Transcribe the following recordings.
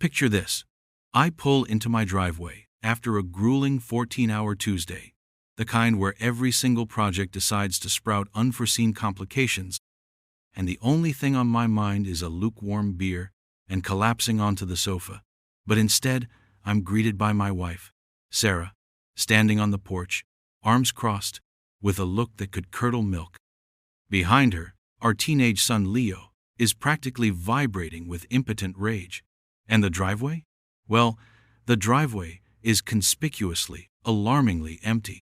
Picture this. I pull into my driveway after a grueling 14-hour Tuesday, the kind where every single project decides to sprout unforeseen complications, and the only thing on my mind is a lukewarm beer and collapsing onto the sofa. But instead, I'm greeted by my wife, Sarah, standing on the porch, arms crossed, with a look that could curdle milk. Behind her, our teenage son Leo is practically vibrating with impotent rage. And the driveway? Well, the driveway is conspicuously, alarmingly empty.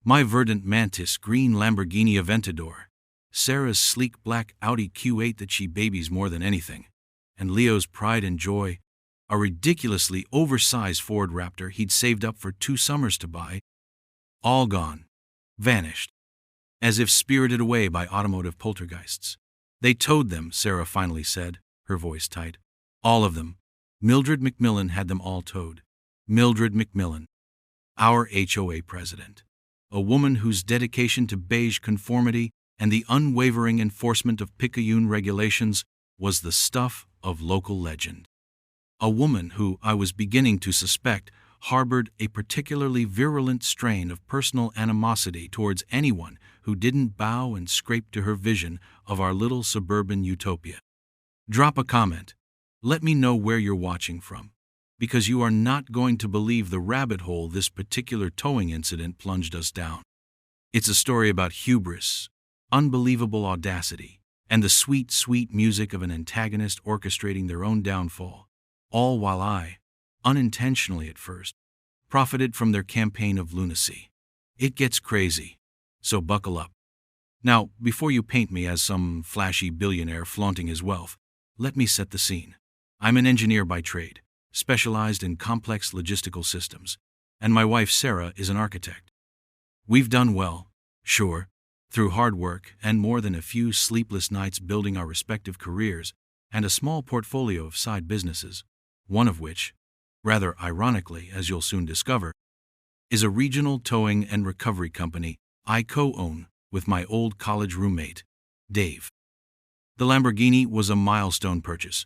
My verdant mantis green Lamborghini Aventador, Sarah's sleek black Audi Q8 that she babies more than anything, and Leo's pride and joy, a ridiculously oversized Ford Raptor he'd saved up for 2 summers to buy, all gone, vanished, as if spirited away by automotive poltergeists. They towed them, Sarah finally said, her voice tight. All of them. Mildred McMillan had them all towed. Mildred McMillan, our HOA president. A woman whose dedication to beige conformity and the unwavering enforcement of Picayune regulations was the stuff of local legend. A woman who, I was beginning to suspect, harbored a particularly virulent strain of personal animosity towards anyone who didn't bow and scrape to her vision of our little suburban utopia. Drop a comment. Let me know where you're watching from, because you are not going to believe the rabbit hole this particular towing incident plunged us down. It's a story about hubris, unbelievable audacity, and the sweet, sweet music of an antagonist orchestrating their own downfall, all while I, unintentionally at first, profited from their campaign of lunacy. It gets crazy, so buckle up. Now, before you paint me as some flashy billionaire flaunting his wealth, let me set the scene. I'm an engineer by trade, specialized in complex logistical systems, and my wife Sarah is an architect. We've done well, sure, through hard work and more than a few sleepless nights building our respective careers and a small portfolio of side businesses, one of which, rather ironically as you'll soon discover, is a regional towing and recovery company I co-own with my old college roommate, Dave. The Lamborghini was a milestone purchase,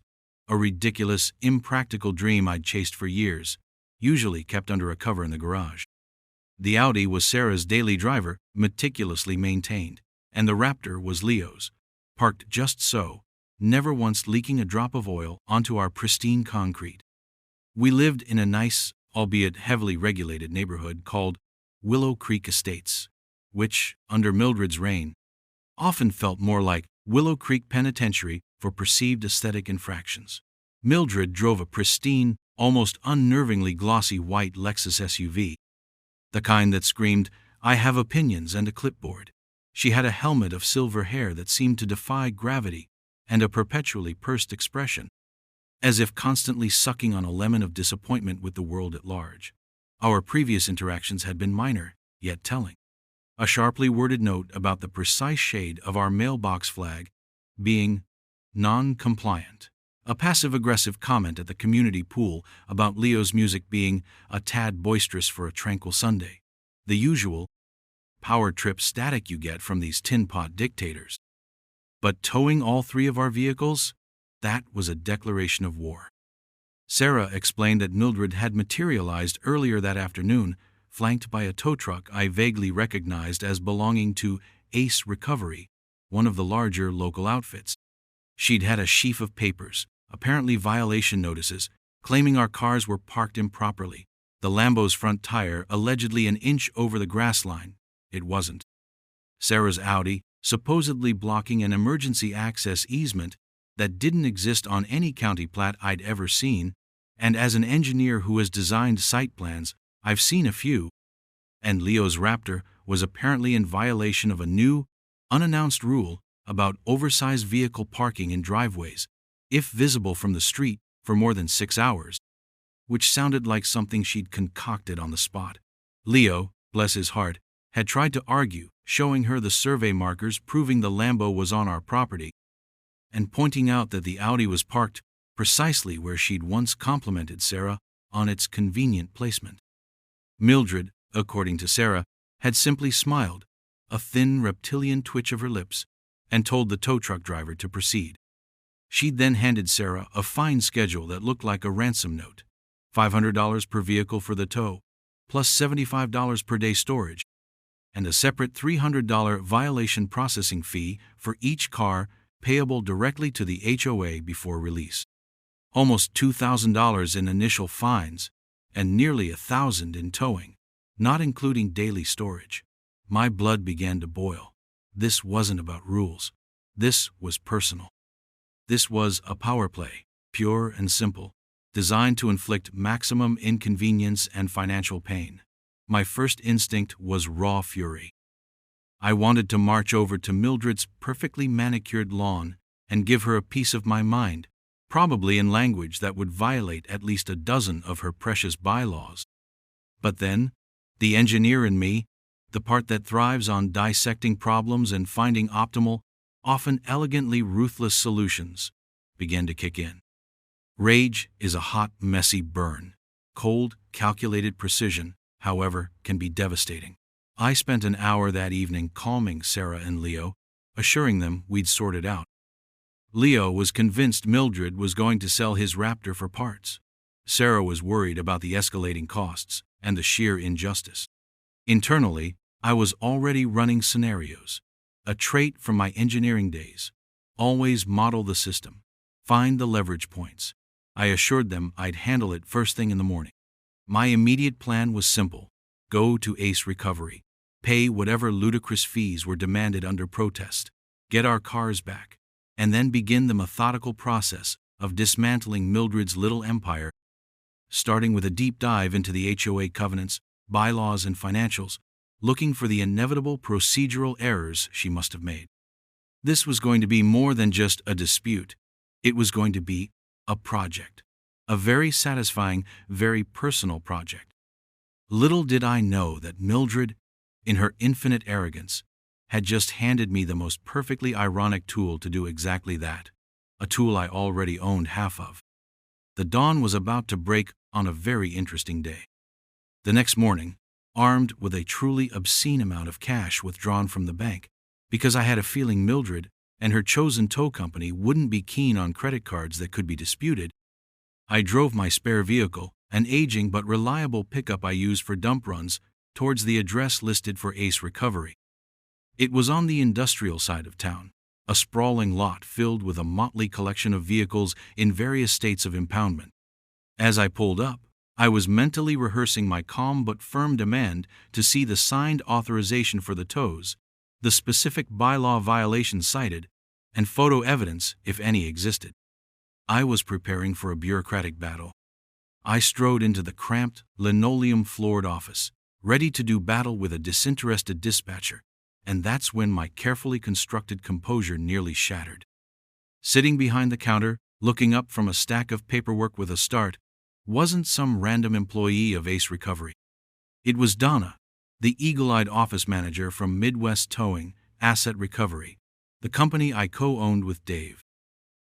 a ridiculous, impractical dream I'd chased for years, usually kept under a cover in the garage. The Audi was Sarah's daily driver, meticulously maintained, and the Raptor was Leo's, parked just so, never once leaking a drop of oil onto our pristine concrete. We lived in a nice, albeit heavily regulated neighborhood called Willow Creek Estates, which, under Mildred's reign, often felt more like Willow Creek Penitentiary for perceived aesthetic infractions. Mildred drove a pristine, almost unnervingly glossy white Lexus SUV, the kind that screamed, "I have opinions," and a clipboard. She had a helmet of silver hair that seemed to defy gravity and a perpetually pursed expression, as if constantly sucking on a lemon of disappointment with the world at large. Our previous interactions had been minor, yet telling. A sharply worded note about the precise shade of our mailbox flag being non-compliant. A passive-aggressive comment at the community pool about Leo's music being a tad boisterous for a tranquil Sunday. The usual power trip static you get from these tin pot dictators. But towing all 3 of our vehicles? That was a declaration of war. Sarah explained that Mildred had materialized earlier that afternoon, flanked by a tow truck I vaguely recognized as belonging to Ace Recovery, one of the larger local outfits. She'd had a sheaf of papers, apparently violation notices, claiming our cars were parked improperly, the Lambo's front tire allegedly an inch over the grass line. It wasn't. Sarah's Audi, supposedly blocking an emergency access easement that didn't exist on any county plat I'd ever seen, and as an engineer who has designed site plans, I've seen a few, and Leo's Raptor was apparently in violation of a new, unannounced rule about oversized vehicle parking in driveways, if visible from the street, for more than 6 hours, which sounded like something she'd concocted on the spot. Leo, bless his heart, had tried to argue, showing her the survey markers proving the Lambo was on our property, and pointing out that the Audi was parked precisely where she'd once complimented Sarah on its convenient placement. Mildred, according to Sarah, had simply smiled, a thin reptilian twitch of her lips, and told the tow truck driver to proceed. She then handed Sarah a fine schedule that looked like a ransom note. $500 per vehicle for the tow, plus $75 per day storage, and a separate $300 violation processing fee for each car payable directly to the HOA before release. Almost $2,000 in initial fines, and nearly $1,000 in towing, not including daily storage. My blood began to boil. This wasn't about rules. This was personal. This was a power play, pure and simple, designed to inflict maximum inconvenience and financial pain. My first instinct was raw fury. I wanted to march over to Mildred's perfectly manicured lawn and give her a piece of my mind, probably in language that would violate at least a dozen of her precious bylaws. But then, the engineer in me, the part that thrives on dissecting problems and finding optimal, often elegantly ruthless solutions, began to kick in. Rage is a hot, messy burn. Cold, calculated precision, however, can be devastating. I spent an hour that evening calming Sarah and Leo, assuring them we'd sort it out. Leo was convinced Mildred was going to sell his Raptor for parts. Sarah was worried about the escalating costs and the sheer injustice. Internally, I was already running scenarios, a trait from my engineering days. Always model the system, find the leverage points. I assured them I'd handle it first thing in the morning. My immediate plan was simple: go to Ace Recovery, pay whatever ludicrous fees were demanded under protest, get our cars back, and then begin the methodical process of dismantling Mildred's little empire, starting with a deep dive into the HOA covenants, bylaws, and financials, looking for the inevitable procedural errors she must have made. This was going to be more than just a dispute. It was going to be a project. A very satisfying, very personal project. Little did I know that Mildred, in her infinite arrogance, had just handed me the most perfectly ironic tool to do exactly that, a tool I already owned half of. The dawn was about to break on a very interesting day. The next morning, armed with a truly obscene amount of cash withdrawn from the bank, because I had a feeling Mildred and her chosen tow company wouldn't be keen on credit cards that could be disputed, I drove my spare vehicle, an aging but reliable pickup I use for dump runs, towards the address listed for Ace Recovery. It was on the industrial side of town, a sprawling lot filled with a motley collection of vehicles in various states of impoundment. As I pulled up, I was mentally rehearsing my calm but firm demand to see the signed authorization for the tows, the specific bylaw violations cited, and photo evidence, if any existed. I was preparing for a bureaucratic battle. I strode into the cramped, linoleum-floored office, ready to do battle with a disinterested dispatcher, and that's when my carefully constructed composure nearly shattered. Sitting behind the counter, looking up from a stack of paperwork with a start, wasn't some random employee of Ace Recovery. It was Donna, the eagle-eyed office manager from Midwest Towing, Asset Recovery, the company I co-owned with Dave.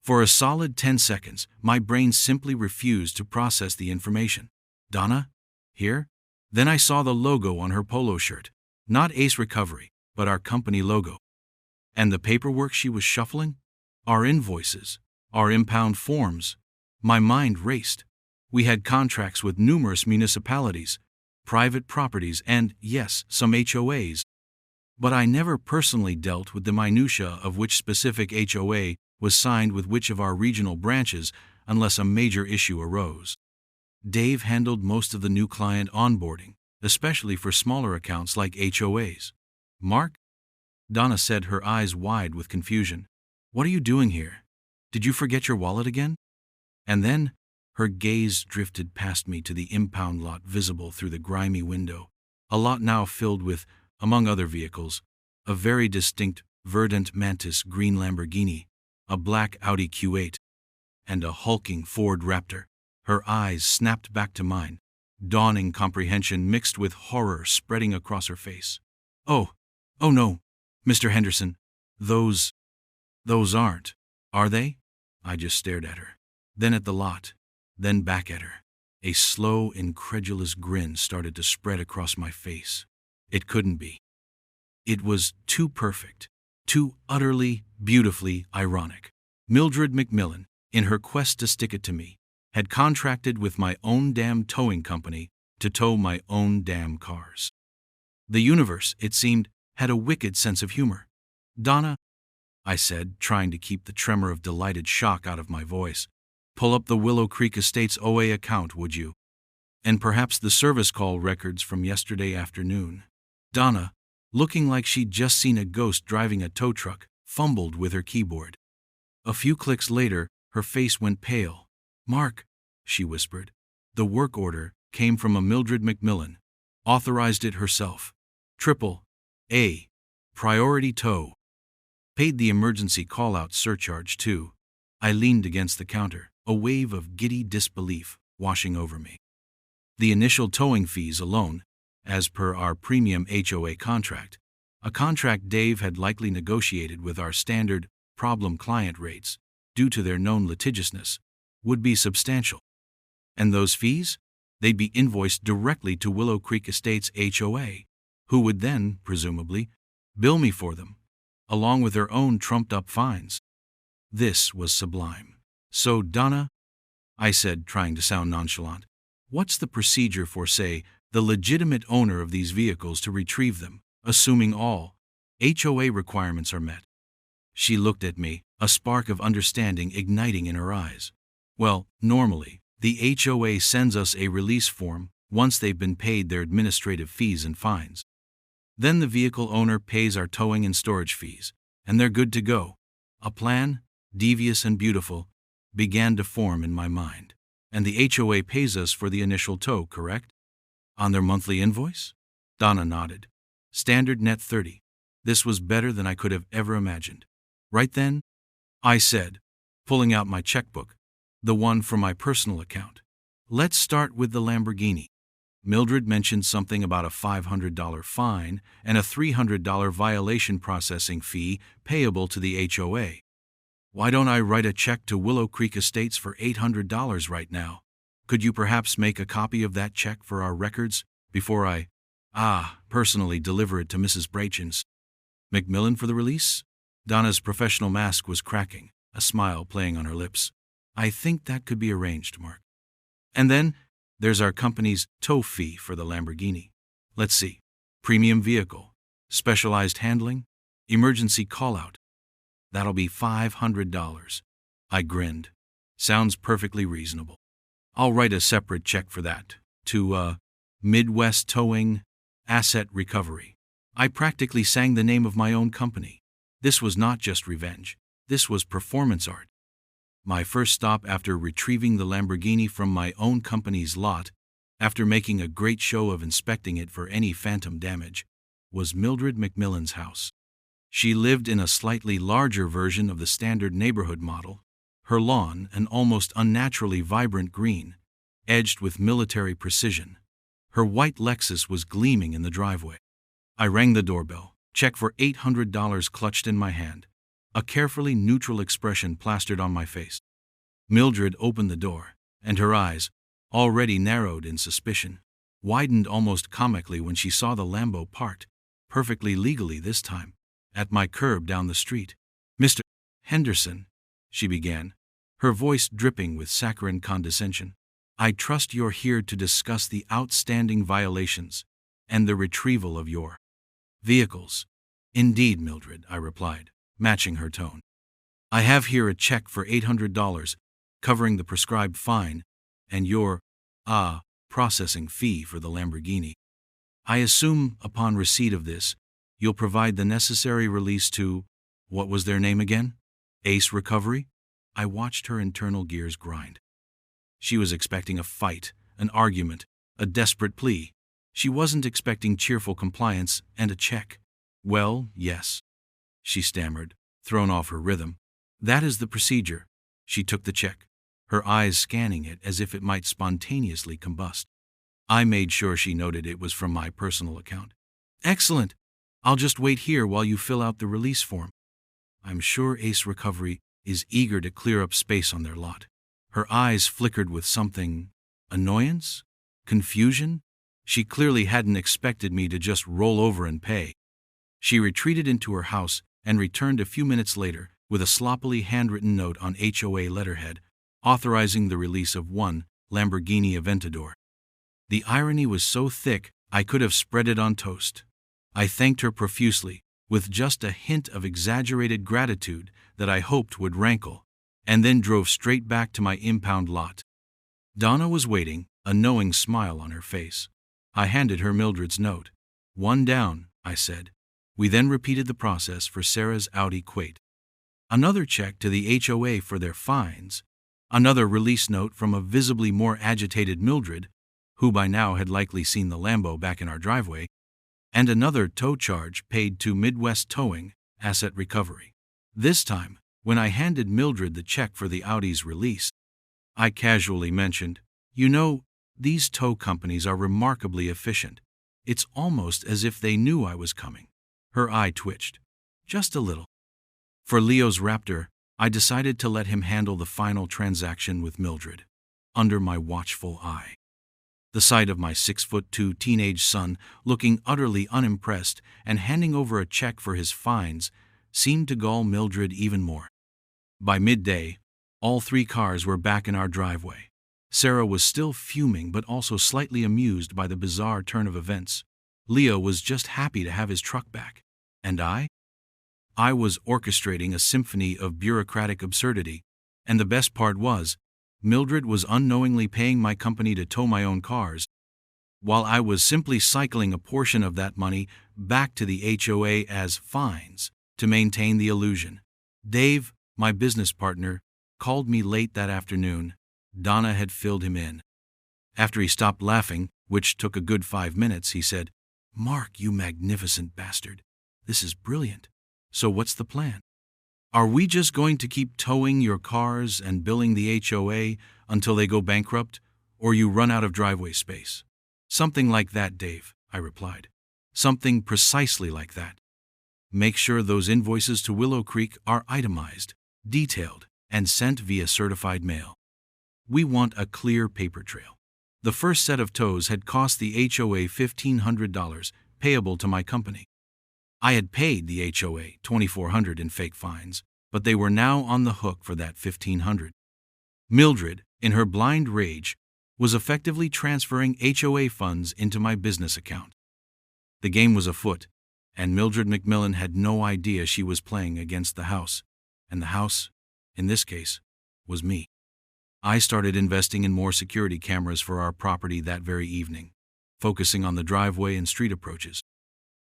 For a solid 10 seconds, my brain simply refused to process the information. Donna? Here? Then I saw the logo on her polo shirt. Not Ace Recovery, but our company logo. And the paperwork she was shuffling? Our invoices, our impound forms. My mind raced. We had contracts with numerous municipalities, private properties, and, yes, some HOAs. But I never personally dealt with the minutiae of which specific HOA was signed with which of our regional branches unless a major issue arose. Dave handled most of the new client onboarding, especially for smaller accounts like HOAs. Mark? Donna said, her eyes wide with confusion. What are you doing here? Did you forget your wallet again? And then, her gaze drifted past me to the impound lot visible through the grimy window, a lot now filled with, among other vehicles, a very distinct verdant mantis green Lamborghini, a black Audi Q8, and a hulking Ford Raptor. Her eyes snapped back to mine, dawning comprehension mixed with horror spreading across her face. Oh no, Mr. Henderson, those aren't, are they? I just stared at her, then at the lot, then back at her. A slow, incredulous grin started to spread across my face. It couldn't be. It was too perfect, too utterly, beautifully ironic. Mildred McMillan, in her quest to stick it to me, had contracted with my own damn towing company to tow my own damn cars. The universe, it seemed, had a wicked sense of humor. "Donna," I said, trying to keep the tremor of delighted shock out of my voice, "pull up the Willow Creek Estates OA account, would you? And perhaps the service call records from yesterday afternoon." Donna, looking like she'd just seen a ghost driving a tow truck, fumbled with her keyboard. A few clicks later, her face went pale. "Mark," she whispered. "The work order came from a Mildred McMillan. Authorized it herself. AAA. Priority tow. Paid the emergency call-out surcharge, too." I leaned against the counter, a wave of giddy disbelief washing over me. The initial towing fees alone, as per our premium HOA contract, a contract Dave had likely negotiated with our standard problem client rates due to their known litigiousness, would be substantial. And those fees? They'd be invoiced directly to Willow Creek Estates HOA, who would then, presumably, bill me for them, along with their own trumped-up fines. This was sublime. "So, Donna," I said, trying to sound nonchalant, "what's the procedure for, say, the legitimate owner of these vehicles to retrieve them, assuming all HOA requirements are met?" She looked at me, a spark of understanding igniting in her eyes. "Well, normally, the HOA sends us a release form once they've been paid their administrative fees and fines. Then the vehicle owner pays our towing and storage fees, and they're good to go." A plan, devious and beautiful, began to form in my mind. "And the HOA pays us for the initial tow, correct? On their monthly invoice?" Donna nodded. "Standard net 30. This was better than I could have ever imagined. "Right then," I said, pulling out my checkbook, the one from my personal account. "Let's start with the Lamborghini." Mildred mentioned something about a $500 fine and a $300 violation processing fee payable to the HOA. "Why don't I write a check to Willow Creek Estates for $800 right now? Could you perhaps make a copy of that check for our records before I, personally deliver it to Mrs. Brachen's McMillan for the release?" Donna's professional mask was cracking, a smile playing on her lips. "I think that could be arranged, Mark. And then there's our company's tow fee for the Lamborghini. Let's see. Premium vehicle, specialized handling, emergency call-out. That'll be $500. I grinned. "Sounds perfectly reasonable. I'll write a separate check for that, to, Midwest Towing, Asset Recovery." I practically sang the name of my own company. This was not just revenge. This was performance art. My first stop after retrieving the Lamborghini from my own company's lot, after making a great show of inspecting it for any phantom damage, was Mildred McMillan's house. She lived in a slightly larger version of the standard neighborhood model, her lawn an almost unnaturally vibrant green, edged with military precision. Her white Lexus was gleaming in the driveway. I rang the doorbell, check for $800 clutched in my hand, a carefully neutral expression plastered on my face. Mildred opened the door, and her eyes, already narrowed in suspicion, widened almost comically when she saw the Lambo parked, perfectly legally this time, at my curb down the street. "Mr. Henderson," she began, her voice dripping with saccharine condescension, "I trust you're here to discuss the outstanding violations and the retrieval of your vehicles." "Indeed, Mildred," I replied, matching her tone. "I have here a check for $800, covering the prescribed fine, and your, processing fee for the Lamborghini. I assume, upon receipt of this, you'll provide the necessary release to, what was their name again? Ace Recovery?" I watched her internal gears grind. She was expecting a fight, an argument, a desperate plea. She wasn't expecting cheerful compliance and a check. "Well, yes," she stammered, thrown off her rhythm. "That is the procedure." She took the check, her eyes scanning it as if it might spontaneously combust. I made sure she noted it was from my personal account. "Excellent. I'll just wait here while you fill out the release form." I'm sure Ace Recovery is eager to clear up space on their lot. Her eyes flickered with something, annoyance? Confusion? She clearly hadn't expected me to just roll over and pay. She retreated into her house and returned a few minutes later, with a sloppily handwritten note on HOA letterhead authorizing the release of one Lamborghini Aventador. The irony was so thick I could have spread it on toast. I thanked her profusely, with just a hint of exaggerated gratitude that I hoped would rankle, and then drove straight back to my impound lot. Donna was waiting, a knowing smile on her face. I handed her Mildred's note. "One down," I said. We then repeated the process for Sarah's Audi Quate. Another check to the HOA for their fines, another release note from a visibly more agitated Mildred, who by now had likely seen the Lambo back in our driveway, and another tow charge paid to Midwest Towing Asset Recovery. This time, when I handed Mildred the check for the Audi's release, I casually mentioned, "You know, these tow companies are remarkably efficient. It's almost as if they knew I was coming." Her eye twitched. Just a little. For Leo's Raptor, I decided to let him handle the final transaction with Mildred, under my watchful eye. The sight of my 6'2" teenage son looking utterly unimpressed and handing over a check for his fines seemed to gall Mildred even more. By midday, all 3 cars were back in our driveway. Sarah was still fuming but also slightly amused by the bizarre turn of events. Leo was just happy to have his truck back. And I was orchestrating a symphony of bureaucratic absurdity, and the best part was, Mildred was unknowingly paying my company to tow my own cars, while I was simply cycling a portion of that money back to the HOA as fines to maintain the illusion. Dave, my business partner, called me late that afternoon. Donna had filled him in. After he stopped laughing, which took a good 5 minutes, he said, "Mark, you magnificent bastard. This is brilliant. So what's the plan? Are we just going to keep towing your cars and billing the HOA until they go bankrupt, or you run out of driveway space?" "Something like that, Dave," I replied. "Something precisely like that. Make sure those invoices to Willow Creek are itemized, detailed, and sent via certified mail. We want a clear paper trail." The first set of tows had cost the HOA $1,500, payable to my company. I had paid the HOA $2,400 in fake fines, but they were now on the hook for that $1,500. Mildred, in her blind rage, was effectively transferring HOA funds into my business account. The game was afoot, and Mildred McMillan had no idea she was playing against the house, and the house, in this case, was me. I started investing in more security cameras for our property that very evening, focusing on the driveway and street approaches.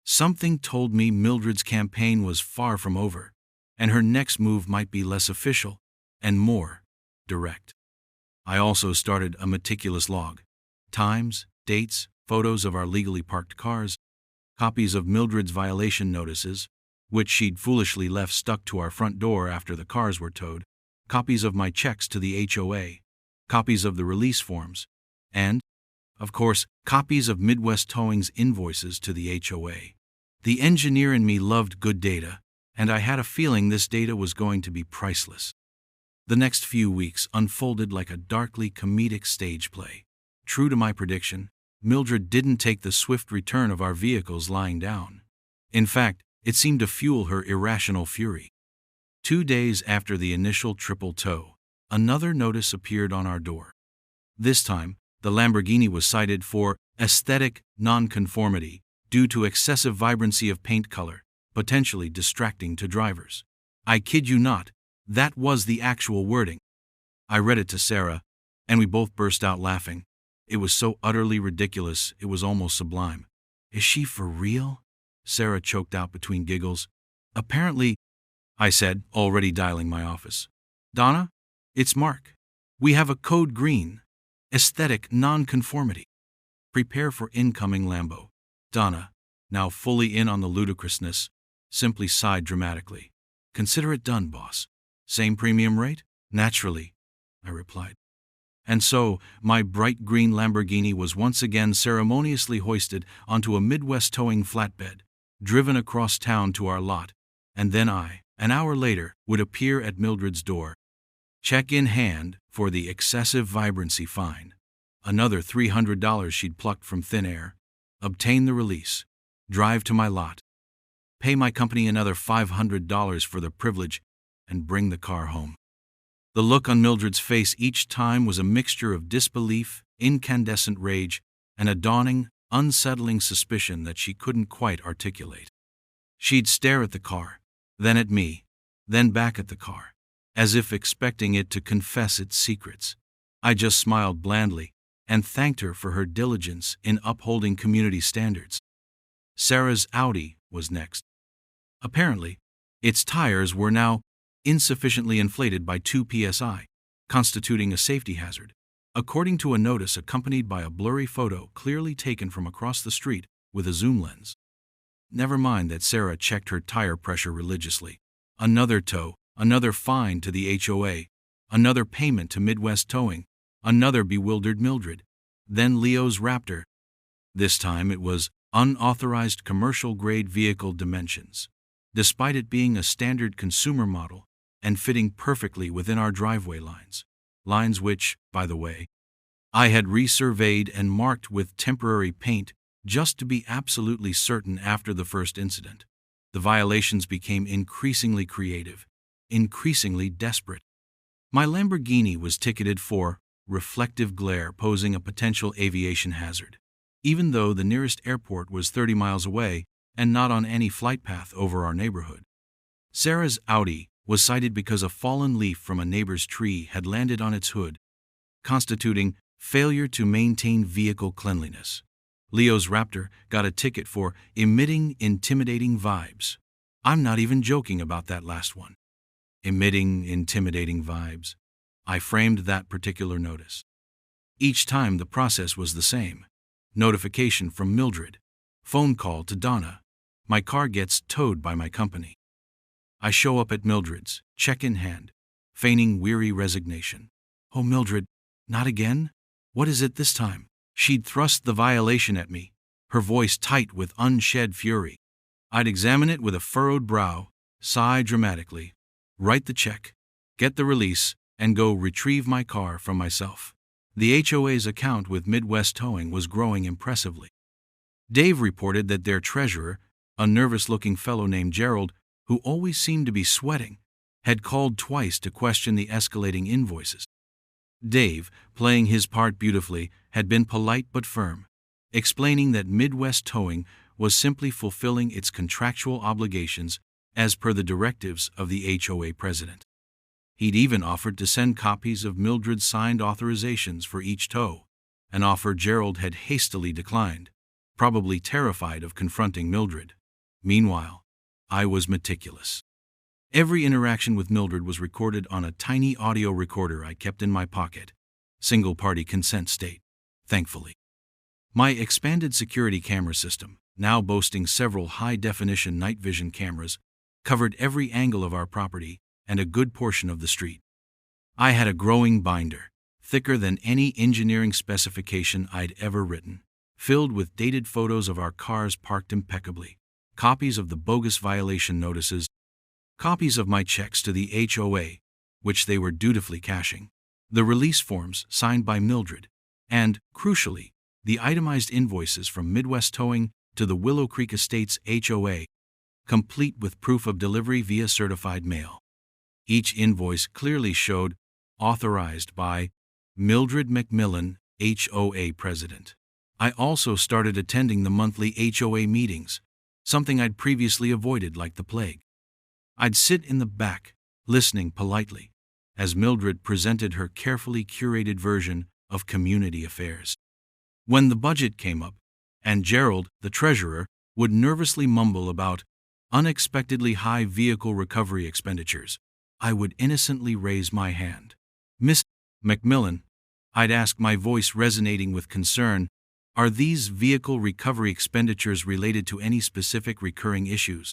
Something told me Mildred's campaign was far from over, and her next move might be less official and more direct. I also started a meticulous log: times, dates, photos of our legally parked cars, copies of Mildred's violation notices, which she'd foolishly left stuck to our front door after the cars were towed, copies of my checks to the HOA, copies of the release forms, and, of course, copies of Midwest Towing's invoices to the HOA. The engineer in me loved good data, and I had a feeling this data was going to be priceless. The next few weeks unfolded like a darkly comedic stage play. True to my prediction, Mildred didn't take the swift return of our vehicles lying down. In fact, it seemed to fuel her irrational fury. 2 days after the initial triple tow, another notice appeared on our door. This time, the Lamborghini was cited for aesthetic nonconformity due to excessive vibrancy of paint color, potentially distracting to drivers. I kid you not, that was the actual wording. I read it to Sarah, and we both burst out laughing. It was so utterly ridiculous, it was almost sublime. "Is she for real?" Sarah choked out between giggles. "Apparently," I said, already dialing my office. "Donna, it's Mark. We have a code green. Aesthetic nonconformity. Prepare for incoming Lambo." Donna, now fully in on the ludicrousness, simply sighed dramatically. "Consider it done, boss. Same premium rate?" "Naturally," I replied. And so, my bright green Lamborghini was once again ceremoniously hoisted onto a Midwest Towing flatbed, driven across town to our lot, and then I, an hour later, would appear at Mildred's door, check in hand for the excessive vibrancy fine, another $300 she'd plucked from thin air, obtain the release, drive to my lot, pay my company another $500 for the privilege, and bring the car home. The look on Mildred's face each time was a mixture of disbelief, incandescent rage, and a dawning, unsettling suspicion that she couldn't quite articulate. She'd stare at the car, then at me, then back at the car, as if expecting it to confess its secrets. I just smiled blandly and thanked her for her diligence in upholding community standards. Sarah's Audi was next. Apparently, its tires were now insufficiently inflated by 2 psi, constituting a safety hazard, according to a notice accompanied by a blurry photo clearly taken from across the street with a zoom lens. Never mind that Sarah checked her tire pressure religiously. Another tow, another fine to the HOA, another payment to Midwest Towing, another bewildered Mildred. Then Leo's Raptor. This time it was unauthorized commercial-grade vehicle dimensions, despite it being a standard consumer model and fitting perfectly within our driveway lines which, by the way, I had resurveyed and marked with temporary paint just to be absolutely certain after the first incident. The violations became increasingly creative, increasingly desperate. My Lamborghini was ticketed for reflective glare posing a potential aviation hazard, even though the nearest airport was 30 miles away and not on any flight path over our neighborhood. Sarah's Audi was cited because a fallen leaf from a neighbor's tree had landed on its hood, constituting failure to maintain vehicle cleanliness. Leo's Raptor got a ticket for emitting intimidating vibes. I'm not even joking about that last one. Emitting intimidating vibes. I framed that particular notice. Each time the process was the same. Notification from Mildred. Phone call to Donna. My car gets towed by my company. I show up at Mildred's, check in hand, feigning weary resignation. Oh, Mildred, not again? What is it this time? She'd thrust the violation at me, her voice tight with unshed fury. I'd examine it with a furrowed brow, sigh dramatically, write the check, get the release, and go retrieve my car from myself. The HOA's account with Midwest Towing was growing impressively. Dave reported that their treasurer, a nervous-looking fellow named Gerald, who always seemed to be sweating, had called twice to question the escalating invoices. Dave, playing his part beautifully, had been polite but firm, explaining that Midwest Towing was simply fulfilling its contractual obligations as per the directives of the HOA president. He'd even offered to send copies of Mildred's signed authorizations for each tow, an offer Gerald had hastily declined, probably terrified of confronting Mildred. Meanwhile, I was meticulous. Every interaction with Mildred was recorded on a tiny audio recorder I kept in my pocket. Single-party consent state, thankfully. My expanded security camera system, now boasting several high-definition night vision cameras, covered every angle of our property and a good portion of the street. I had a growing binder, thicker than any engineering specification I'd ever written, filled with dated photos of our cars parked impeccably, copies of the bogus violation notices, copies of my checks to the HOA, which they were dutifully cashing, the release forms signed by Mildred, and, crucially, the itemized invoices from Midwest Towing to the Willow Creek Estates HOA, complete with proof of delivery via certified mail. Each invoice clearly showed authorized by Mildred McMillan, HOA president. I also started attending the monthly HOA meetings, something I'd previously avoided like the plague. I'd sit in the back, listening politely, as Mildred presented her carefully curated version of community affairs. When the budget came up, and Gerald, the treasurer, would nervously mumble about unexpectedly high vehicle recovery expenditures, I would innocently raise my hand. Miss McMillan, I'd ask, my voice resonating with concern, are these vehicle recovery expenditures related to any specific recurring issues?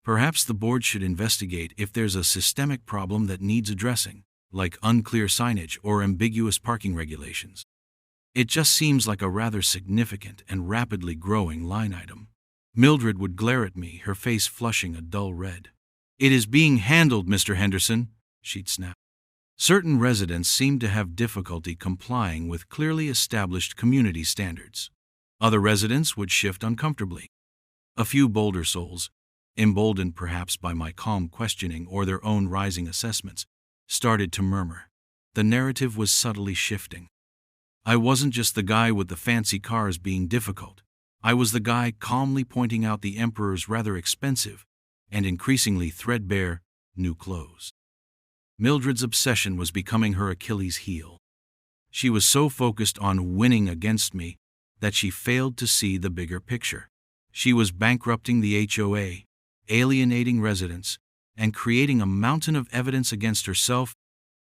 Perhaps the board should investigate if there's a systemic problem that needs addressing, like unclear signage or ambiguous parking regulations. It just seems like a rather significant and rapidly growing line item. Mildred would glare at me, her face flushing a dull red. It is being handled, Mr. Henderson, she'd snap. Certain residents seemed to have difficulty complying with clearly established community standards. Other residents would shift uncomfortably. A few bolder souls, emboldened perhaps by my calm questioning or their own rising assessments, started to murmur. The narrative was subtly shifting. I wasn't just the guy with the fancy cars being difficult. I was the guy calmly pointing out the Emperor's rather expensive and increasingly threadbare new clothes. Mildred's obsession was becoming her Achilles heel. She was so focused on winning against me that she failed to see the bigger picture. She was bankrupting the HOA, alienating residents, and creating a mountain of evidence against herself,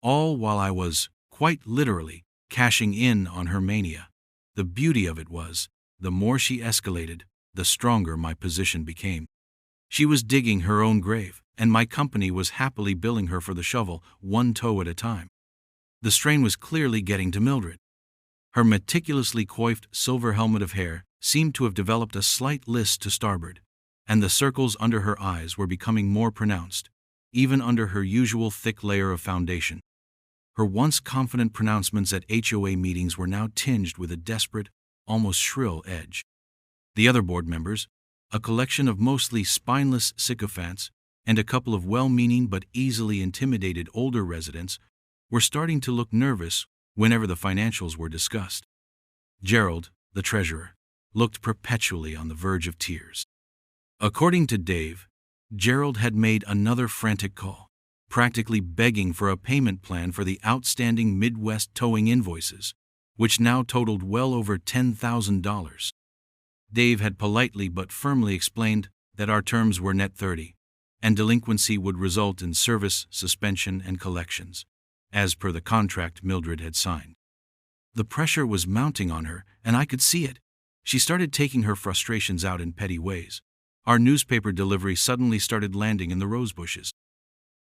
all while I was, quite literally, cashing in on her mania. The beauty of it was, the more she escalated, the stronger my position became. She was digging her own grave, and my company was happily billing her for the shovel, one toe at a time. The strain was clearly getting to Mildred. Her meticulously coiffed silver helmet of hair seemed to have developed a slight list to starboard, and the circles under her eyes were becoming more pronounced, even under her usual thick layer of foundation. Her once confident pronouncements at HOA meetings were now tinged with a desperate, almost shrill edge. The other board members, a collection of mostly spineless sycophants and a couple of well-meaning but easily intimidated older residents, were starting to look nervous whenever the financials were discussed. Gerald, the treasurer, looked perpetually on the verge of tears. According to Dave, Gerald had made another frantic call, practically begging for a payment plan for the outstanding Midwest towing invoices, which now totaled well over $10,000. Dave had politely but firmly explained that our terms were net 30, and delinquency would result in service, suspension, and collections, as per the contract Mildred had signed. The pressure was mounting on her, and I could see it. She started taking her frustrations out in petty ways. Our newspaper delivery suddenly started landing in the rosebushes.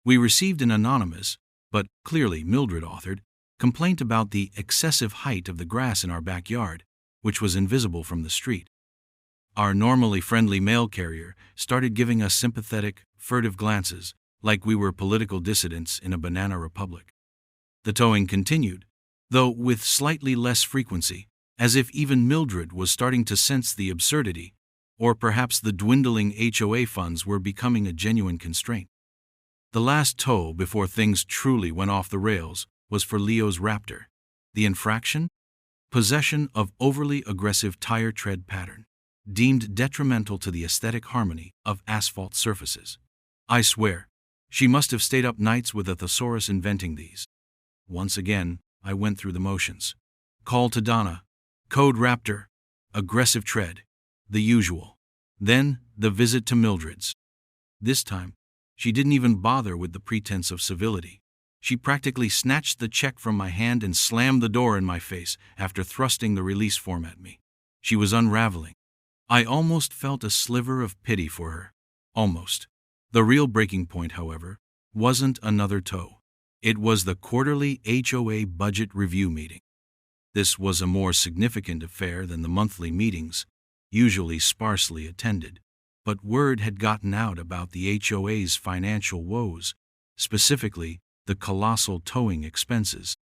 We received an anonymous, but clearly Mildred-authored, complaint about the excessive height of the grass in our backyard, which was invisible from the street. Our normally friendly mail carrier started giving us sympathetic, furtive glances, like we were political dissidents in a banana republic. The towing continued, though with slightly less frequency, as if even Mildred was starting to sense the absurdity, or perhaps the dwindling HOA funds were becoming a genuine constraint. The last tow before things truly went off the rails was for Leo's Raptor. The infraction? Possession of overly aggressive tire tread pattern, deemed detrimental to the aesthetic harmony of asphalt surfaces. I swear, she must have stayed up nights with a thesaurus inventing these. Once again, I went through the motions. Call to Donna. Code Raptor. Aggressive tread. The usual. Then, the visit to Mildred's. This time, she didn't even bother with the pretense of civility. She practically snatched the check from my hand and slammed the door in my face after thrusting the release form at me. She was unraveling. I almost felt a sliver of pity for her. Almost. The real breaking point, however, wasn't another tow. It was the quarterly HOA budget review meeting. This was a more significant affair than the monthly meetings, usually sparsely attended, but word had gotten out about the HOA's financial woes, specifically the colossal towing expenses.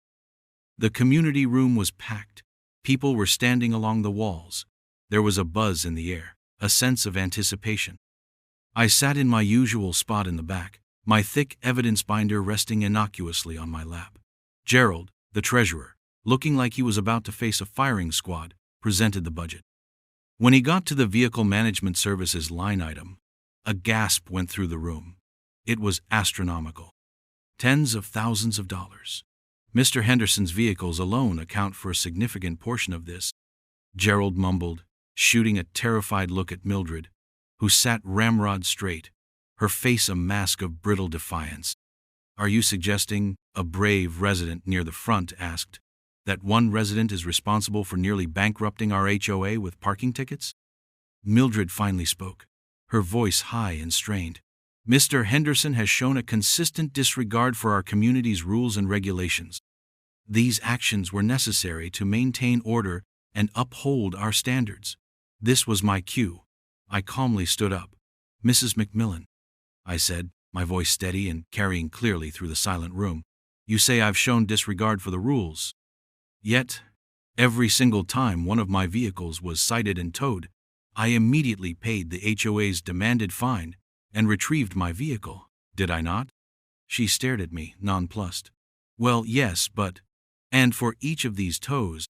The community room was packed. People were standing along the walls. There was a buzz in the air, a sense of anticipation. I sat in my usual spot in the back, my thick evidence binder resting innocuously on my lap. Gerald, the treasurer, looking like he was about to face a firing squad, presented the budget. When he got to the Vehicle Management Services line item, a gasp went through the room. It was astronomical. Tens of thousands of dollars. Mr. Henderson's vehicles alone account for a significant portion of this, Gerald mumbled, shooting a terrified look at Mildred, who sat ramrod straight, her face a mask of brittle defiance. Are you suggesting, a brave resident near the front asked, that one resident is responsible for nearly bankrupting our HOA with parking tickets? Mildred finally spoke, her voice high and strained. Mr. Henderson has shown a consistent disregard for our community's rules and regulations. These actions were necessary to maintain order and uphold our standards. This was my cue. I calmly stood up. Mrs. McMillan, I said, my voice steady and carrying clearly through the silent room, you say I've shown disregard for the rules. Yet, every single time one of my vehicles was cited and towed, I immediately paid the HOA's demanded fine and retrieved my vehicle, did I not? She stared at me, nonplussed. Well, yes, but… And for each of these tows,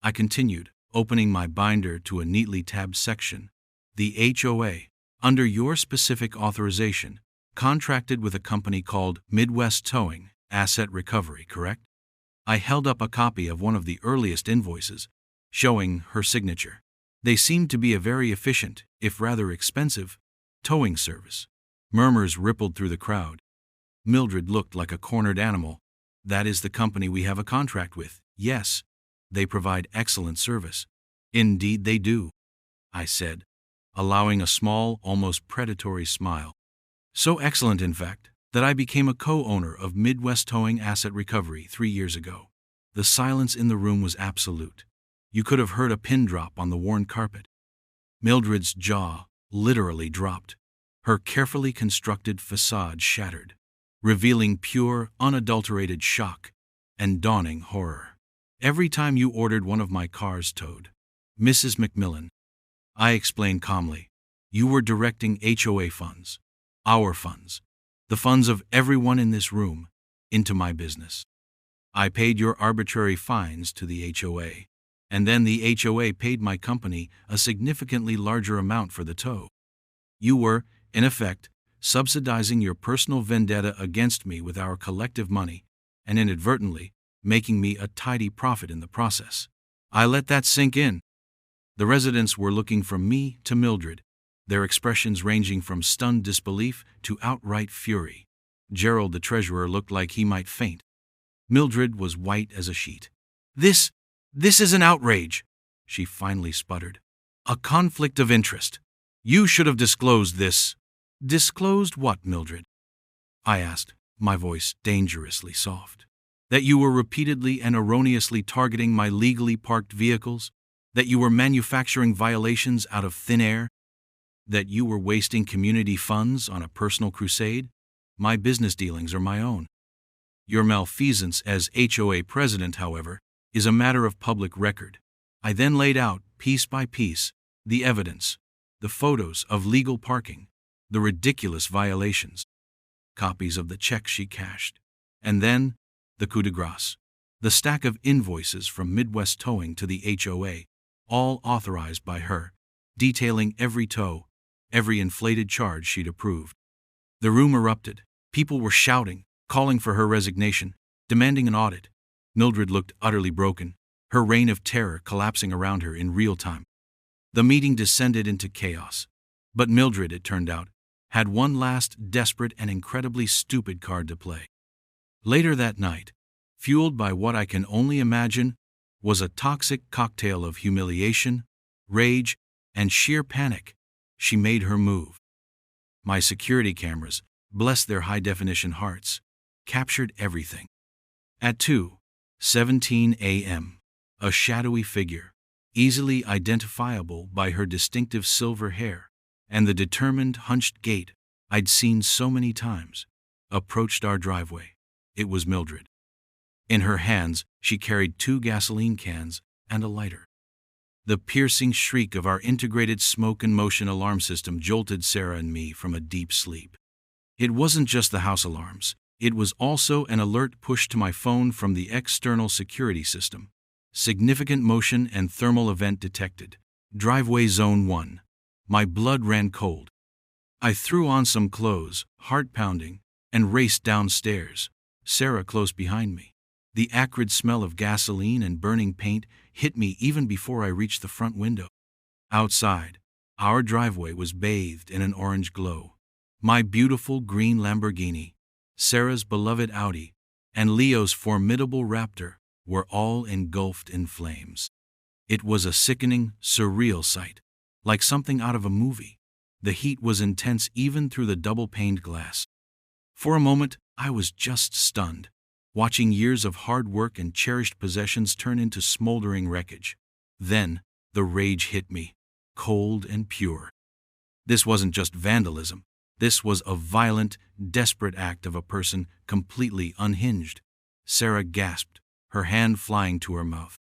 I continued, opening my binder to a neatly tabbed section. The HOA, under your specific authorization, contracted with a company called Midwest Towing, Asset Recovery, correct? I held up a copy of one of the earliest invoices, showing her signature. They seemed to be a very efficient, if rather expensive, towing service. Murmurs rippled through the crowd. Mildred looked like a cornered animal. That is the company we have a contract with. Yes, they provide excellent service. Indeed they do, I said, allowing a small, almost predatory smile. So excellent, in fact, that I became a co-owner of Midwest Towing Asset Recovery 3 years ago. The silence in the room was absolute. You could have heard a pin drop on the worn carpet. Mildred's jaw literally dropped. Her carefully constructed facade shattered, revealing pure, unadulterated shock and dawning horror. Every time you ordered one of my cars towed, Mrs. McMillan, I explained calmly, you were directing HOA funds, our funds, the funds of everyone in this room, into my business. I paid your arbitrary fines to the HOA, and then the HOA paid my company a significantly larger amount for the tow. You were, in effect, subsidizing your personal vendetta against me with our collective money, and inadvertently making me a tidy profit in the process. I let that sink in. The residents were looking from me to Mildred, their expressions ranging from stunned disbelief to outright fury. Gerald, the treasurer, looked like he might faint. Mildred was white as a sheet. This is an outrage, she finally sputtered. A conflict of interest. You should have disclosed this. Disclosed what, Mildred? I asked, my voice dangerously soft. That you were repeatedly and erroneously targeting my legally parked vehicles? That you were manufacturing violations out of thin air? That you were wasting community funds on a personal crusade? My business dealings are my own. Your malfeasance as HOA president, however, is a matter of public record. I then laid out, piece by piece, the evidence, the photos of legal parking, the ridiculous violations, copies of the checks she cashed, and then the coup de grace, the stack of invoices from Midwest Towing to the HOA, all authorized by her, detailing every tow, every inflated charge she'd approved. The room erupted. People were shouting, calling for her resignation, demanding an audit. Mildred looked utterly broken, her reign of terror collapsing around her in real time. The meeting descended into chaos. But Mildred, it turned out, had one last desperate and incredibly stupid card to play. Later that night, fueled by what I can only imagine was a toxic cocktail of humiliation, rage, and sheer panic, she made her move. My security cameras, bless their high-definition hearts, captured everything. At 2:17 a.m., a shadowy figure, easily identifiable by her distinctive silver hair and the determined, hunched gait I'd seen so many times, approached our driveway. It was Mildred. In her hands, she carried 2 gasoline cans and a lighter. The piercing shriek of our integrated smoke and motion alarm system jolted Sarah and me from a deep sleep. It wasn't just the house alarms. It was also an alert push to my phone from the external security system. Significant motion and thermal event detected. Driveway zone 1. My blood ran cold. I threw on some clothes, heart pounding, and raced downstairs, Sarah close behind me. The acrid smell of gasoline and burning paint hit me even before I reached the front window. Outside, our driveway was bathed in an orange glow. My beautiful green Lamborghini, Sarah's beloved Audi, and Leo's formidable Raptor were all engulfed in flames. It was a sickening, surreal sight, like something out of a movie. The heat was intense even through the double-paned glass. For a moment, I was just stunned, watching years of hard work and cherished possessions turn into smoldering wreckage. Then, the rage hit me, cold and pure. This wasn't just vandalism. This was a violent, desperate act of a person completely unhinged. Sarah gasped, her hand flying to her mouth.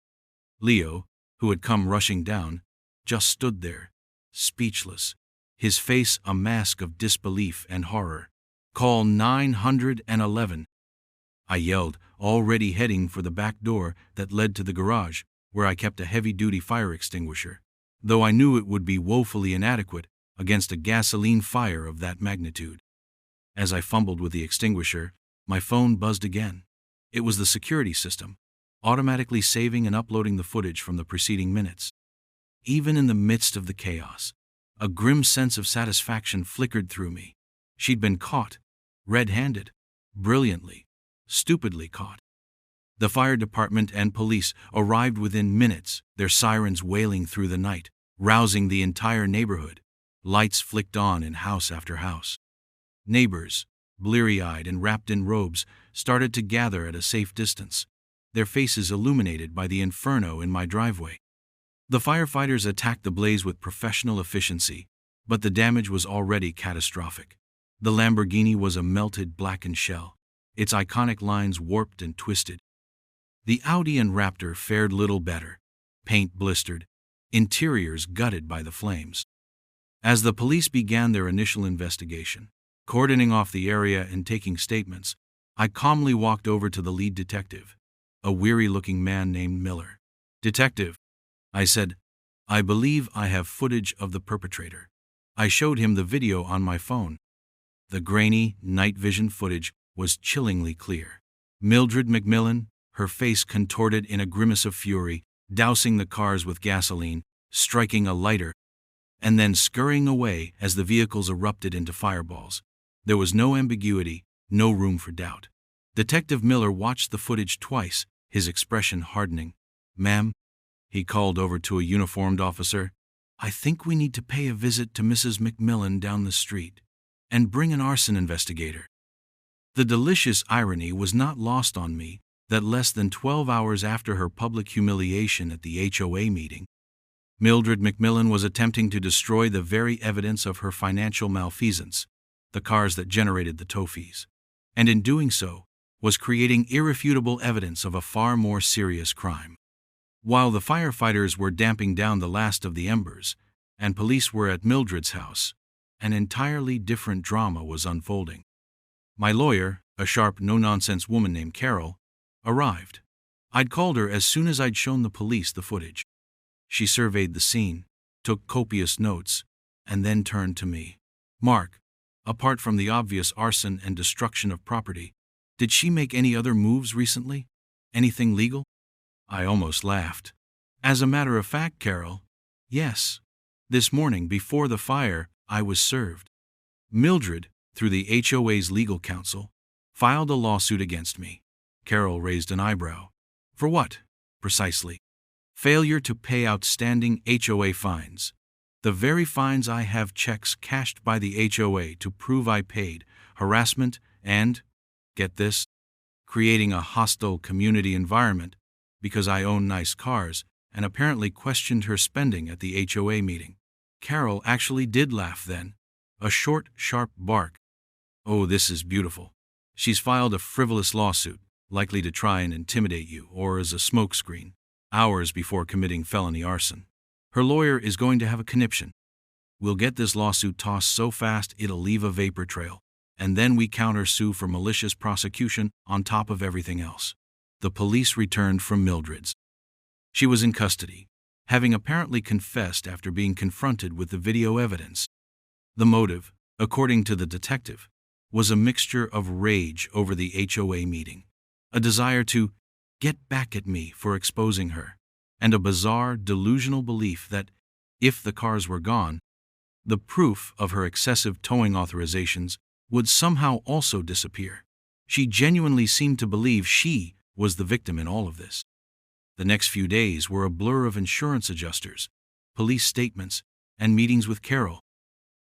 Leo, who had come rushing down, just stood there, speechless, his face a mask of disbelief and horror. "Call 911. I yelled, already heading for the back door that led to the garage, where I kept a heavy-duty fire extinguisher, though I knew it would be woefully inadequate against a gasoline fire of that magnitude. As I fumbled with the extinguisher, my phone buzzed again. It was the security system, automatically saving and uploading the footage from the preceding minutes. Even in the midst of the chaos, a grim sense of satisfaction flickered through me. She'd been caught, red-handed, brilliantly, stupidly caught. The fire department and police arrived within minutes, their sirens wailing through the night, rousing the entire neighborhood. Lights flicked on in house after house. Neighbors, bleary-eyed and wrapped in robes, started to gather at a safe distance, their faces illuminated by the inferno in my driveway. The firefighters attacked the blaze with professional efficiency, but the damage was already catastrophic. The Lamborghini was a melted blackened shell, its iconic lines warped and twisted. The Audi and Raptor fared little better, paint blistered, interiors gutted by the flames. As the police began their initial investigation, cordoning off the area and taking statements, I calmly walked over to the lead detective, a weary-looking man named Miller. "Detective," I said, "I believe I have footage of the perpetrator." I showed him the video on my phone. The grainy, night vision footage was chillingly clear. Mildred McMillan, her face contorted in a grimace of fury, dousing the cars with gasoline, striking a lighter, and then scurrying away as the vehicles erupted into fireballs. There was no ambiguity, no room for doubt. Detective Miller watched the footage twice, his expression hardening. "Ma'am," he called over to a uniformed officer, "I think we need to pay a visit to Mrs. McMillan down the street and bring an arson investigator." The delicious irony was not lost on me that less than 12 hours after her public humiliation at the HOA meeting, Mildred McMillan was attempting to destroy the very evidence of her financial malfeasance, the cars that generated the tow fees, and in doing so, was creating irrefutable evidence of a far more serious crime. While the firefighters were damping down the last of the embers, and police were at Mildred's house, an entirely different drama was unfolding. My lawyer, a sharp, no-nonsense woman named Carol, arrived. I'd called her as soon as I'd shown the police the footage. She surveyed the scene, took copious notes, and then turned to me. "Mark, apart from the obvious arson and destruction of property, did she make any other moves recently? Anything legal?" I almost laughed. "As a matter of fact, Carol, yes. This morning, before the fire, I was served. Mildred, through the HOA's legal counsel, filed a lawsuit against me." Carol raised an eyebrow. "For what, precisely?" "Failure to pay outstanding HOA fines. The very fines I have checks cashed by the HOA to prove I paid, harassment and, get this, creating a hostile community environment because I own nice cars, and apparently questioned her spending at the HOA meeting." Carol actually did laugh then, a short, sharp bark. "Oh, this is beautiful. She's filed a frivolous lawsuit, likely to try and intimidate you or as a smokescreen, hours before committing felony arson. Her lawyer is going to have a conniption. We'll get this lawsuit tossed so fast it'll leave a vapor trail, and then we countersue for malicious prosecution on top of everything else." The police returned from Mildred's. She was in custody, having apparently confessed after being confronted with the video evidence. The motive, according to the detective, was a mixture of rage over the HOA meeting, a desire to get back at me for exposing her, and a bizarre, delusional belief that, if the cars were gone, the proof of her excessive towing authorizations would somehow also disappear. She genuinely seemed to believe she was the victim in all of this. The next few days were a blur of insurance adjusters, police statements, and meetings with Carol.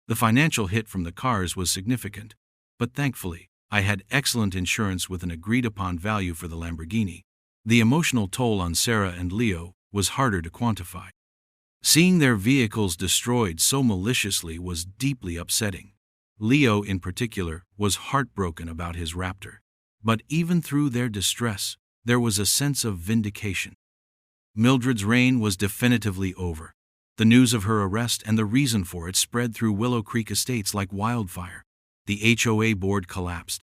The financial hit from the cars was significant, but thankfully, I had excellent insurance with an agreed-upon value for the Lamborghini. The emotional toll on Sarah and Leo was harder to quantify. Seeing their vehicles destroyed so maliciously was deeply upsetting. Leo, in particular, was heartbroken about his Raptor. But even through their distress, there was a sense of vindication. Mildred's reign was definitively over. The news of her arrest and the reason for it spread through Willow Creek Estates like wildfire. The HOA board collapsed.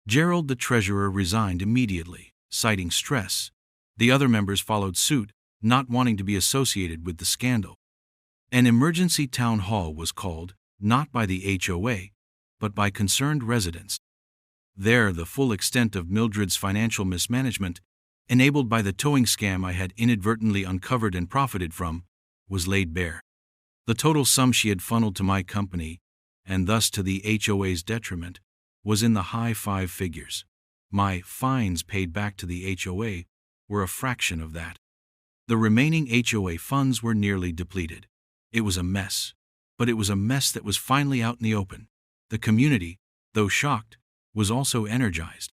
Gerald, the treasurer, resigned immediately, citing stress. The other members followed suit, not wanting to be associated with the scandal. An emergency town hall was called, not by the HOA, but by concerned residents. There, the full extent of Mildred's financial mismanagement, enabled by the towing scam I had inadvertently uncovered and profited from, was laid bare. The total sum she had funneled to my company, and thus to the HOA's detriment, was in the high five figures. My fines paid back to the HOA were a fraction of that. The remaining HOA funds were nearly depleted. It was a mess, but it was a mess that was finally out in the open. The community, though shocked, was also energized.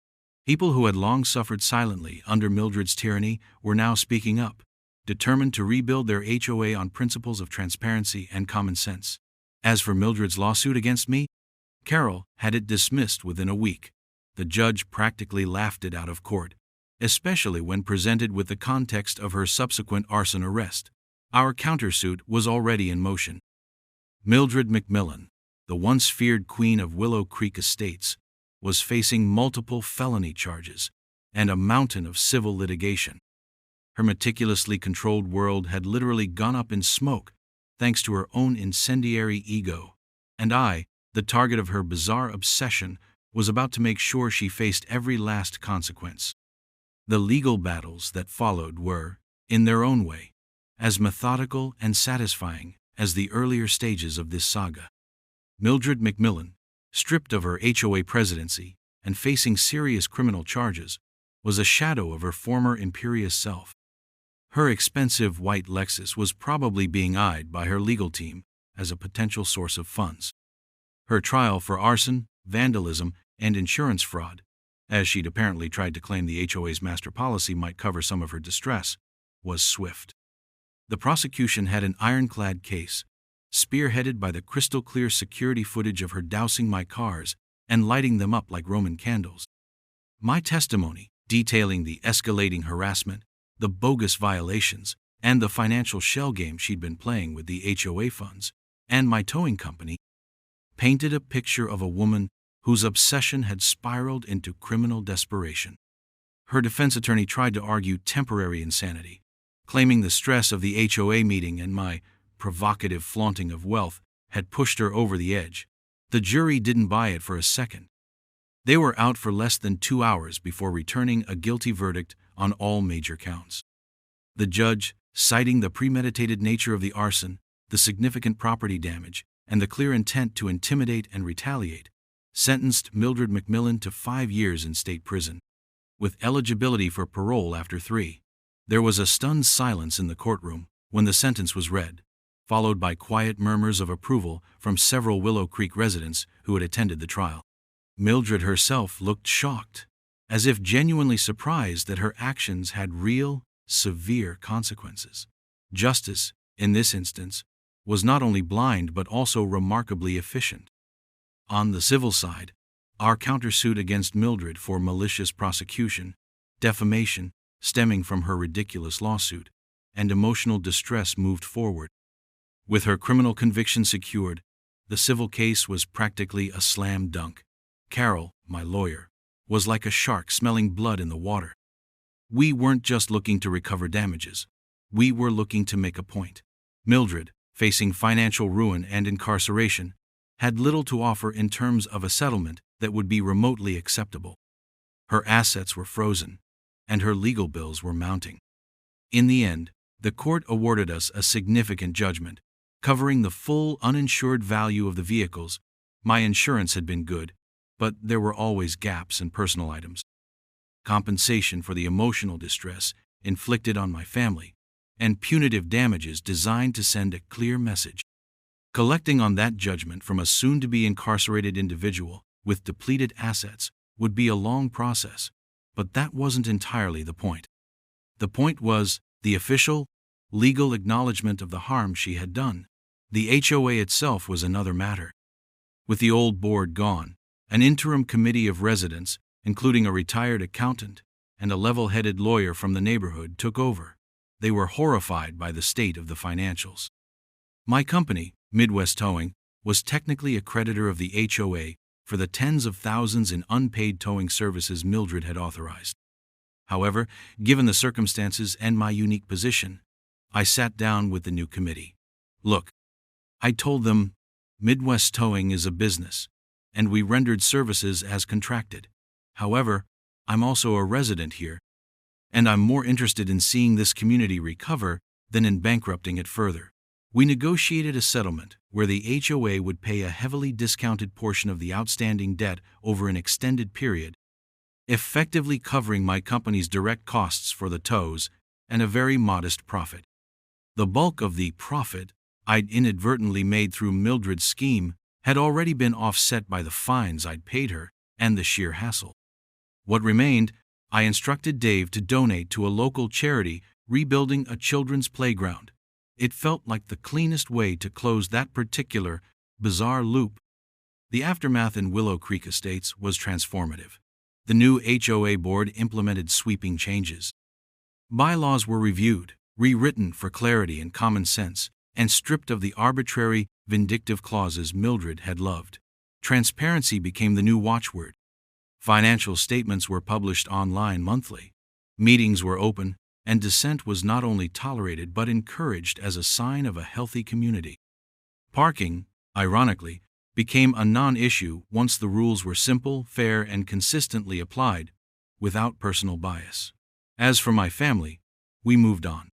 People who had long suffered silently under Mildred's tyranny were now speaking up, determined to rebuild their HOA on principles of transparency and common sense. As for Mildred's lawsuit against me, Carol had it dismissed within a week. The judge practically laughed it out of court, especially when presented with the context of her subsequent arson arrest. Our countersuit was already in motion. Mildred McMillan, the once feared queen of Willow Creek Estates, was facing multiple felony charges and a mountain of civil litigation. Her meticulously controlled world had literally gone up in smoke thanks to her own incendiary ego, and I, the target of her bizarre obsession, was about to make sure she faced every last consequence. The legal battles that followed were, in their own way, as methodical and satisfying as the earlier stages of this saga. Mildred McMillan, stripped of her HOA presidency and facing serious criminal charges, was a shadow of her former imperious self. Her expensive white Lexus was probably being eyed by her legal team as a potential source of funds. Her trial for arson, vandalism, and insurance fraud, as she'd apparently tried to claim the HOA's master policy might cover some of her distress, was swift. The prosecution had an ironclad case, spearheaded by the crystal-clear security footage of her dousing my cars and lighting them up like Roman candles. My testimony, detailing the escalating harassment, the bogus violations, and the financial shell game she'd been playing with the HOA funds, and my towing company, painted a picture of a woman whose obsession had spiraled into criminal desperation. Her defense attorney tried to argue temporary insanity, claiming the stress of the HOA meeting and my provocative flaunting of wealth had pushed her over the edge. The jury didn't buy it for a second. They were out for less than 2 hours before returning a guilty verdict on all major counts. The judge, citing the premeditated nature of the arson, the significant property damage, and the clear intent to intimidate and retaliate, sentenced Mildred McMillan to 5 years in state prison, with eligibility for parole after 3. There was a stunned silence in the courtroom when the sentence was read, followed by quiet murmurs of approval from several Willow Creek residents who had attended the trial. Mildred herself looked shocked, as if genuinely surprised that her actions had real, severe consequences. Justice, in this instance, was not only blind but also remarkably efficient. On the civil side, our countersuit against Mildred for malicious prosecution, defamation stemming from her ridiculous lawsuit, and emotional distress moved forward. With her criminal conviction secured, the civil case was practically a slam dunk. Carol, my lawyer, was like a shark smelling blood in the water. We weren't just looking to recover damages. We were looking to make a point. Mildred, facing financial ruin and incarceration, had little to offer in terms of a settlement that would be remotely acceptable. Her assets were frozen, and her legal bills were mounting. In the end, the court awarded us a significant judgment, covering the full uninsured value of the vehicles. My insurance had been good, but there were always gaps in personal items. Compensation for the emotional distress inflicted on my family, and punitive damages designed to send a clear message. Collecting on that judgment from a soon-to-be incarcerated individual with depleted assets would be a long process, but that wasn't entirely the point. The point was the official, legal acknowledgement of the harm she had done. The HOA itself was another matter. With the old board gone, an interim committee of residents, including a retired accountant and a level-headed lawyer from the neighborhood, took over. They were horrified by the state of the financials. My company, Midwest Towing, was technically a creditor of the HOA for the tens of thousands in unpaid towing services Mildred had authorized. However, given the circumstances and my unique position, I sat down with the new committee. Look, I told them, Midwest Towing is a business, and we rendered services as contracted. However, I'm also a resident here, and I'm more interested in seeing this community recover than in bankrupting it further. We negotiated a settlement where the HOA would pay a heavily discounted portion of the outstanding debt over an extended period, effectively covering my company's direct costs for the tows and a very modest profit. The bulk of the profit I'd inadvertently made through Mildred's scheme had already been offset by the fines I'd paid her and the sheer hassle. What remained, I instructed Dave to donate to a local charity rebuilding a children's playground. It felt like the cleanest way to close that particular, bizarre loop. The aftermath in Willow Creek Estates was transformative. The new HOA board implemented sweeping changes. Bylaws were reviewed, rewritten for clarity and common sense, and stripped of the arbitrary, vindictive clauses Mildred had loved. Transparency became the new watchword. Financial statements were published online monthly. Meetings were open, and dissent was not only tolerated but encouraged as a sign of a healthy community. Parking, ironically, became a non-issue once the rules were simple, fair, and consistently applied, without personal bias. As for my family, we moved on.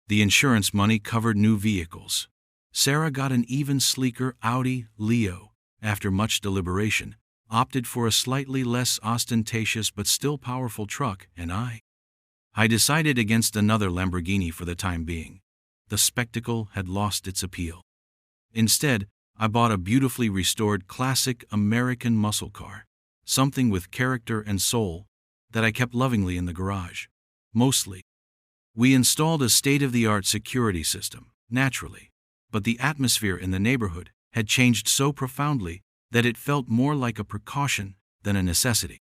The insurance money covered new vehicles. Sarah got an even sleeker Audi Leo, after much deliberation, opted for a slightly less ostentatious but still powerful truck, and I decided against another Lamborghini for the time being. The spectacle had lost its appeal. Instead, I bought a beautifully restored classic American muscle car, something with character and soul, that I kept lovingly in the garage. Mostly. We installed a state-of-the-art security system, naturally, but the atmosphere in the neighborhood had changed so profoundly that it felt more like a precaution than a necessity.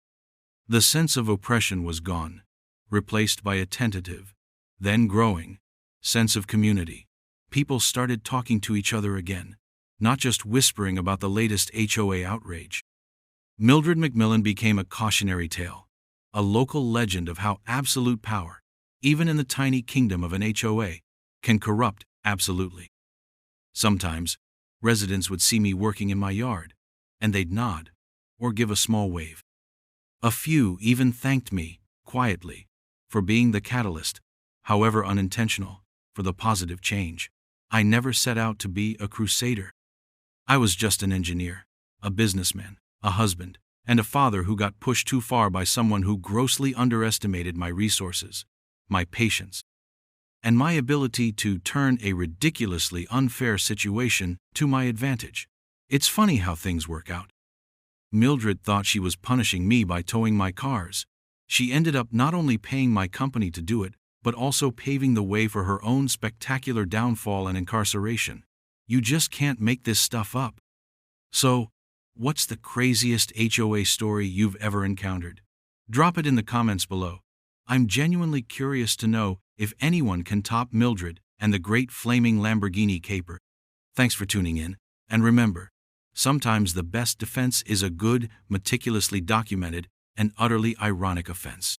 The sense of oppression was gone, replaced by a tentative, then growing, sense of community. People started talking to each other again, not just whispering about the latest HOA outrage. Mildred McMillan became a cautionary tale, a local legend of how absolute power, even in the tiny kingdom of an HOA, can corrupt absolutely. Sometimes, residents would see me working in my yard, and they'd nod, or give a small wave. A few even thanked me, quietly, for being the catalyst, however unintentional, for the positive change. I never set out to be a crusader. I was just an engineer, a businessman, a husband, and a father who got pushed too far by someone who grossly underestimated my resources, my patience, and my ability to turn a ridiculously unfair situation to my advantage. It's funny how things work out. Mildred thought she was punishing me by towing my cars. She ended up not only paying my company to do it, but also paving the way for her own spectacular downfall and incarceration. You just can't make this stuff up. So, what's the craziest HOA story you've ever encountered? Drop it in the comments below. I'm genuinely curious to know if anyone can top Mildred and the great flaming Lamborghini caper. Thanks for tuning in, and remember, sometimes the best defense is a good, meticulously documented, and utterly ironic offense.